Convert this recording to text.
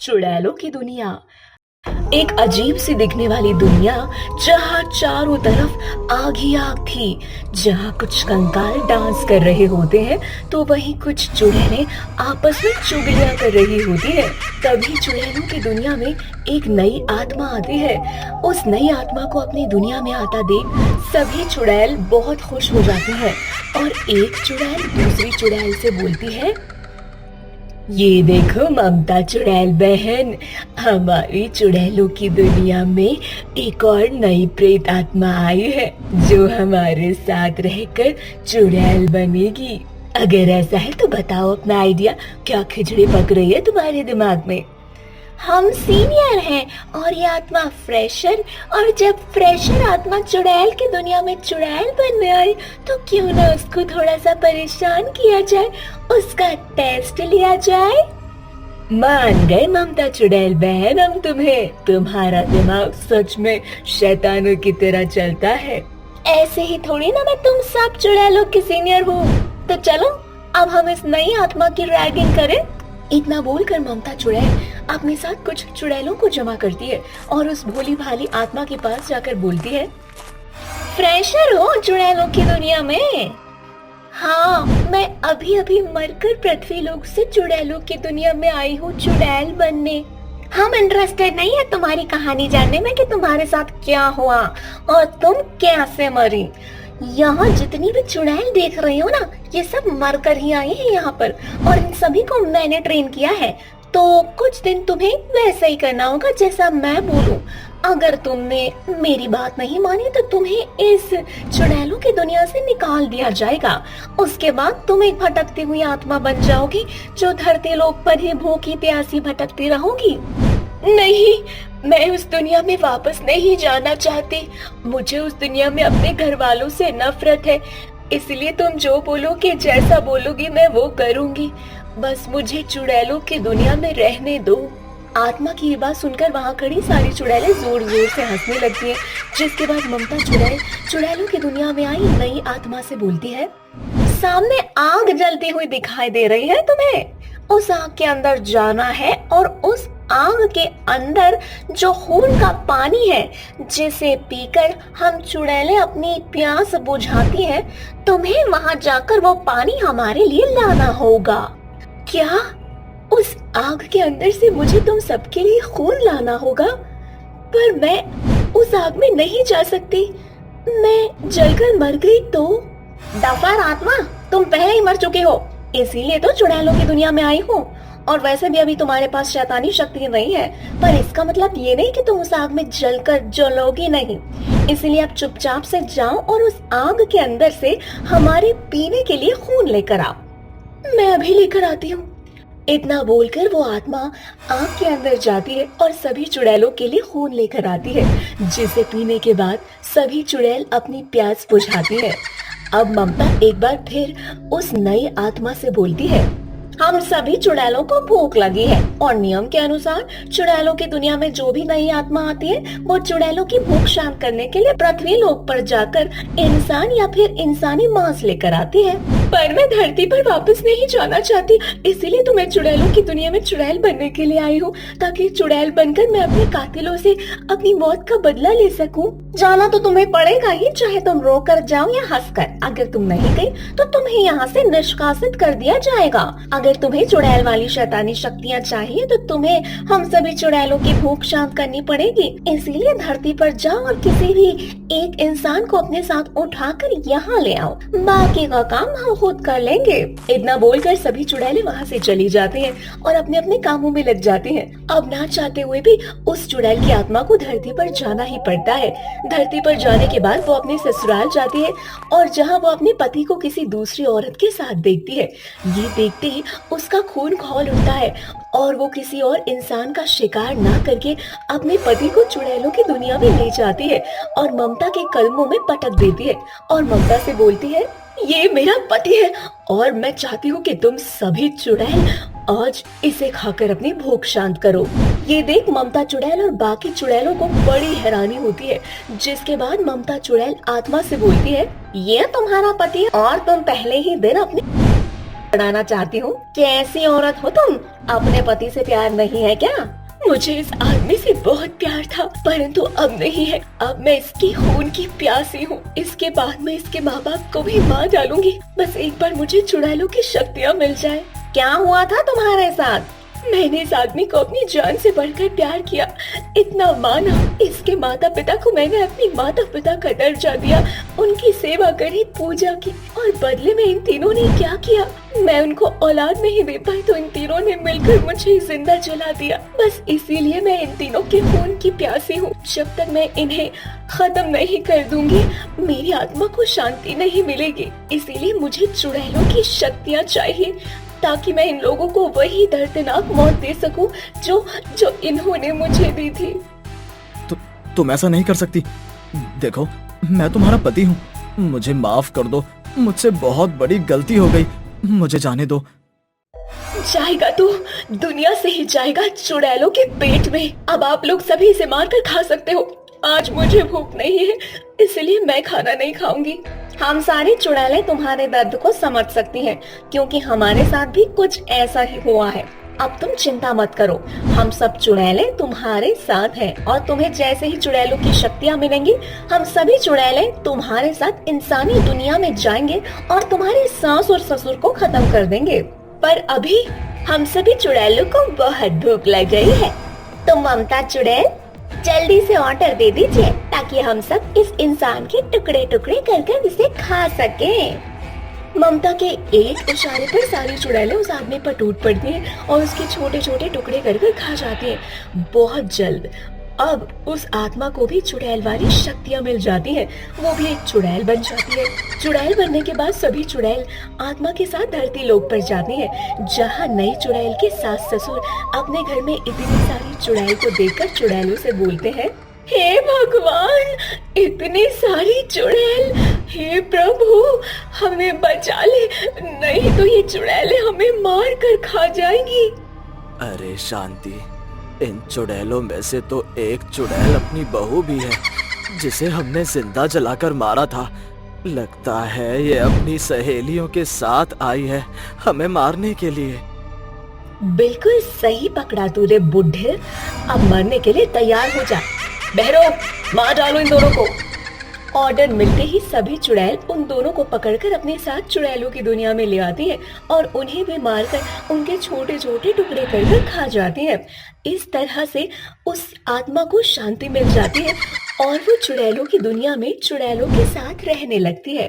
चुड़ैलों की दुनिया। एक अजीब सी दिखने वाली दुनिया जहाँ चारों तरफ आग ही आग थी। जहाँ कुछ कंकाल डांस कर रहे होते हैं तो वहीं कुछ चुड़ैलें आपस में चुगलियां कर रही होती है। तभी चुड़ैलों की दुनिया में एक नई आत्मा आती है। उस नई आत्मा को अपनी दुनिया में आता देख सभी चुड़ैल बहुत खुश हो जाती हैं और एक चुड़ैल दूसरी चुड़ैल से बोलती है, ये देखो ममता चुड़ैल बहन, हमारी चुड़ैलों की दुनिया में एक और नई प्रेत आत्मा आई है जो हमारे साथ रहकर चुड़ैल बनेगी। अगर ऐसा है तो बताओ अपना आइडिया, क्या खिचड़ी पक रही है तुम्हारे दिमाग में? हम सीनियर हैं और ये आत्मा फ्रेशर, और जब फ्रेशर आत्मा चुड़ैल की दुनिया में चुड़ैल बनने आई तो क्यों ना उसको थोड़ा सा परेशान किया जाए, उसका टेस्ट लिया जाए। मान गए ममता चुड़ैल बहन हम तुम्हें, तुम्हारा दिमाग सच में शैतानों की तरह चलता है। ऐसे ही थोड़ी ना मैं तुम सब चुड़ैलों की सीनियर हूँ। तो चलो अब हम इस नई आत्मा की रैगिंग करें। इतना बोलकर ममता चुड़ैल अपने साथ कुछ चुड़ैलों को जमा करती है और उस भोली भाली आत्मा के पास जाकर बोलती है, फ्रेशर हो चुड़ैलों की दुनिया में? हाँ, मैं अभी अभी मरकर पृथ्वी लोक से चुड़ैलों की दुनिया में आई हूँ चुड़ैल बनने। हम इंटरेस्टेड नहीं है तुम्हारी कहानी जानने में कि तुम्हारे साथ क्या हुआ और तुम कैसे मरी। यहाँ जितनी भी चुड़ैल देख रही हो ना, ये सब मरकर ही आई है यहाँ पर, और इन सभी को मैंने ट्रेन किया है। तो कुछ दिन तुम्हें वैसा ही करना होगा जैसा मैं बोलूं। अगर तुमने मेरी बात नहीं मानी तो तुम्हें इस चुड़ैलों की दुनिया से निकाल दिया जाएगा। उसके बाद तुम एक भटकती हुई आत्मा बन जाओगी जो धरती लोक पर ही भूखी प्यासी भटकती रहोगी। नहीं, मैं उस दुनिया में वापस नहीं जाना चाहती। मुझे उस दुनिया में अपने घर वालों से नफरत है, इसलिए तुम जो बोलोगे, जैसा बोलोगी मैं वो करूंगी। बस मुझे चुड़ैलों की दुनिया में रहने दो। आत्मा की ये बात सुनकर वहाँ खड़ी सारी चुड़ैलें जोर जोर से हंसने लगती हैं। जिसके बाद ममता चुड़ैल चुड़ैलों की दुनिया में आई नई आत्मा से बोलती है, सामने आग जलती हुई दिखाई दे रही है तुम्हें? उस आग के अंदर जाना है और उस आग के अंदर जो खून का पानी है जिसे पीकर हम चुड़ैलें अपनी प्यास बुझाती हैं, तुम्हें वहां जाकर वो पानी हमारे लिए लाना होगा। क्या? उस आग के अंदर से मुझे तुम सबके लिए खून लाना होगा? पर मैं उस आग में नहीं जा सकती, मैं जलकर मर गई तो? डफर आत्मा, तुम पहले ही मर चुके हो, इसीलिए तो चुड़ैलों की दुनिया में आई हूँ। और वैसे भी अभी तुम्हारे पास शैतानी शक्ति नहीं है, पर इसका मतलब ये नहीं कि तुम उस आग में जलकर जलोगी नहीं। इसलिए आप चुपचाप से जाओ और उस आग के अंदर से हमारे पीने के लिए खून लेकर आओ। मैं अभी लेकर आती हूँ। इतना बोलकर वो आत्मा आग के अंदर जाती है और सभी चुड़ैलों के लिए खून लेकर आती है, जिसे पीने के बाद सभी चुड़ैल अपनी प्यास बुझाती है। अब ममता एक बार फिर उस नई आत्मा से बोलती है, हम सभी चुड़ैलों को भूख लगी है और नियम के अनुसार चुड़ैलों की दुनिया में जो भी नई आत्मा आती है वो चुड़ैलों की भूख शांत करने के लिए पृथ्वी लोक पर जाकर इंसान या फिर इंसानी मांस लेकर आती है। पर मैं धरती पर वापस नहीं जाना चाहती, इसीलिए तो मैं चुड़ैलों की दुनिया में चुड़ैल बनने के लिए आई हूँ, ताकि चुड़ैल बनकर मैं अपने कातिलों से अपनी मौत का बदला ले सकूं। जाना तो तुम्हें पड़ेगा ही, चाहे तुम रो कर जाओ या हंस कर। अगर तुम नहीं गई तो तुम्हें यहाँ से निष्कासित कर दिया जाएगा। अगर तुम्हें चुड़ैल वाली शैतानी शक्तियाँ चाहिए तो तुम्हें हम सभी चुड़ैलों की भूख शांत करनी पड़ेगी। इसीलिए धरती पर जाओ और किसी भी एक इंसान को अपने साथ उठाकर यहाँ ले आओ, बाकी का काम हम खुद कर लेंगे। इतना बोलकर सभी चुड़ैलें वहाँ से चली जाती हैं और अपने अपने कामों में लग जाती हैं। अब ना चाहते हुए भी उस चुड़ैल की आत्मा को धरती पर जाना ही पड़ता है। धरती पर जाने के बाद वो अपने ससुराल जाती है और जहाँ वो अपने पति को किसी दूसरी औरत के साथ देखती है। ये देखते ही उसका खून खौल उठता है और वो किसी और इंसान का शिकार ना करके अपने पति को चुड़ैलों की दुनिया में ले जाती है और ममता के कदमों में पटक देती है और ममता से बोलती है, ये मेरा पति है और मैं चाहती हूँ कि तुम सभी चुड़ैल आज इसे खाकर अपनी भूख शांत करो। ये देख ममता चुड़ैल और बाकी चुड़ैलों को बड़ी हैरानी होती है। जिसके बाद ममता चुड़ैल आत्मा से बोलती है, ये तुम्हारा पति है और तुम पहले ही दिन अपने बढ़ाना चाहती हूँ। कैसी औरत हो तुम, अपने पति से प्यार नहीं है क्या? मुझे इस आदमी से बहुत प्यार था, परंतु अब नहीं है। अब मैं इसकी खून की प्यासी हूँ। इसके बाद मैं इसके माँ बाप को भी मार डालूंगी। बस एक बार मुझे चुड़ैलों की शक्तियाँ मिल जाए। क्या हुआ था तुम्हारे साथ? मैंने इस आदमी को अपनी जान से बढ़कर प्यार किया, इतना माना। इसके माता पिता को मैंने अपनी माता पिता का दर्जा दिया, उनकी सेवा करी, पूजा की, और बदले में इन तीनों ने क्या किया? मैं उनको औलाद नहीं दे पाई तो इन तीनों ने मिलकर मुझे जिंदा जला दिया। बस इसीलिए मैं इन तीनों के खून की प्यासी हूँ। जब तक मैं इन्हें खत्म नहीं कर दूंगी, मेरी आत्मा को शांति नहीं मिलेगी। इसीलिए मुझे चुड़ैलों की शक्तियाँ चाहिए, ताकि मैं इन लोगों को वही दर्दनाक मौत दे सकूं जो जो इन्होंने मुझे दी थी। तुम ऐसा नहीं कर सकती। देखो, मैं तुम्हारा पति हूँ, मुझे माफ कर दो। मुझसे बहुत बड़ी गलती हो गई, मुझे जाने दो। जाएगा तो दुनिया से ही जाएगा, चुड़ैलों के पेट में। अब आप लोग सभी इसे मार कर खा सकते हो। आज मुझे भूख नहीं है, इसलिए मैं खाना नहीं खाऊंगी। हम सारी चुड़ैलें तुम्हारे दर्द को समझ सकती हैं, क्योंकि हमारे साथ भी कुछ ऐसा ही हुआ है। अब तुम चिंता मत करो, हम सब चुड़ैलें तुम्हारे साथ हैं, और तुम्हें जैसे ही चुड़ैलों की शक्तियाँ मिलेंगी, हम सभी चुड़ैलें तुम्हारे साथ इंसानी दुनिया में जाएंगे और तुम्हारे सास और ससुर को खत्म कर देंगे। पर अभी हम सभी चुड़ैलों को बहुत भूख लग गई है। तो ममता चुड़ैल, जल्दी से ऑर्डर दे दीजिए, ताकि हम सब इस इंसान के टुकड़े टुकड़े कर इसे खा सकें। ममता के एक इशारे पर सारी चुड़ैलें उस आदमी पर टूट पड़ती हैं और उसके छोटे छोटे टुकड़े कर खा जाती हैं। बहुत जल्द अब उस आत्मा को भी चुड़ैल वाली शक्तियाँ मिल जाती हैं। वो भी एक चुड़ैल बन जाती है। चुड़ैल बनने के बाद सभी चुड़ैल आत्मा के साथ धरती लोक पर जाती हैं, जहाँ नई चुड़ैल के सास ससुर अपने घर में इतनी सारी चुड़ैल को देखकर चुड़ैलों से बोलते हैं, हे भगवान, इतनी सारी चुड़ैल, हे प्रभु, हमें बचा ले, नहीं तो ये चुड़ैलें हमें मार कर खा जाएंगी। अरे शांति, इन चुड़ैलों में से तो एक चुड़ैल अपनी बहू भी है, जिसे हमने जिंदा जलाकर मारा था। लगता है ये अपनी सहेलियों के साथ आई है हमें मारने के लिए। बिल्कुल सही पकड़ा तूने बुड्ढे। अब मरने के लिए तैयार हो जा। बहरो, मार डालो इन दोनों को। ऑर्डर मिलते ही सभी चुड़ैल उन दोनों को पकड़कर अपने साथ चुड़ैलों की दुनिया में ले आती हैं और उन्हें भी मारकर उनके छोटे छोटे टुकड़े कर खा जाती हैं। इस तरह से उस आत्मा को शांति मिल जाती है और वो चुड़ैलों की दुनिया में चुड़ैलों के साथ रहने लगती है।